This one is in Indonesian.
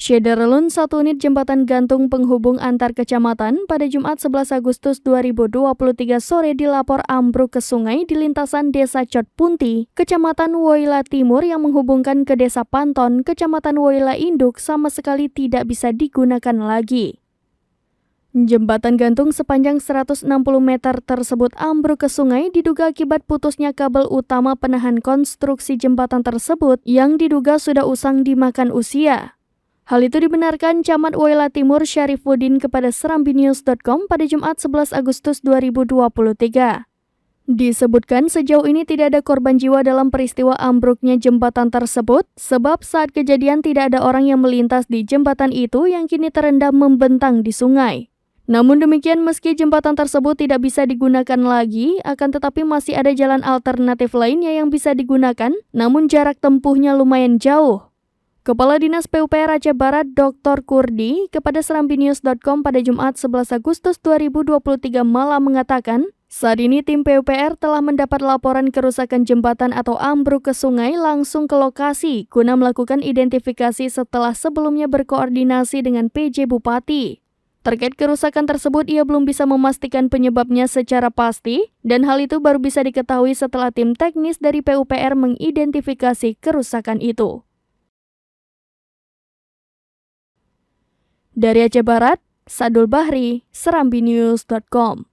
Syederlun, satu unit jembatan gantung penghubung antar kecamatan, pada Jumat 11 Agustus 2023 sore dilapor ambruk ke sungai di lintasan Desa Cotpunti, Kecamatan Woila Timur yang menghubungkan ke Desa Panton, Kecamatan Woila Induk sama sekali tidak bisa digunakan lagi. Jembatan gantung sepanjang 160 meter tersebut ambruk ke sungai diduga akibat putusnya kabel utama penahan konstruksi jembatan tersebut yang diduga sudah usang dimakan usia. Hal itu dibenarkan Camat Woila Timur Syarifuddin kepada serambinews.com pada Jumat 11 Agustus 2023. Disebutkan sejauh ini tidak ada korban jiwa dalam peristiwa ambruknya jembatan tersebut, sebab saat kejadian tidak ada orang yang melintas di jembatan itu yang kini terendam membentang di sungai. Namun demikian, meski jembatan tersebut tidak bisa digunakan lagi, akan tetapi masih ada jalan alternatif lainnya yang bisa digunakan, namun jarak tempuhnya lumayan jauh. Kepala Dinas PUPR Aceh Barat Dr. Kurdi kepada serambinews.com pada Jumat 11 Agustus 2023 malam mengatakan, saat ini tim PUPR telah mendapat laporan kerusakan jembatan atau ambruk ke sungai langsung ke lokasi guna melakukan identifikasi setelah sebelumnya berkoordinasi dengan PJ Bupati. Terkait kerusakan tersebut, ia belum bisa memastikan penyebabnya secara pasti dan hal itu baru bisa diketahui setelah tim teknis dari PUPR mengidentifikasi kerusakan itu. Dari Aceh Barat, Sadul Bahri, serambinews.com.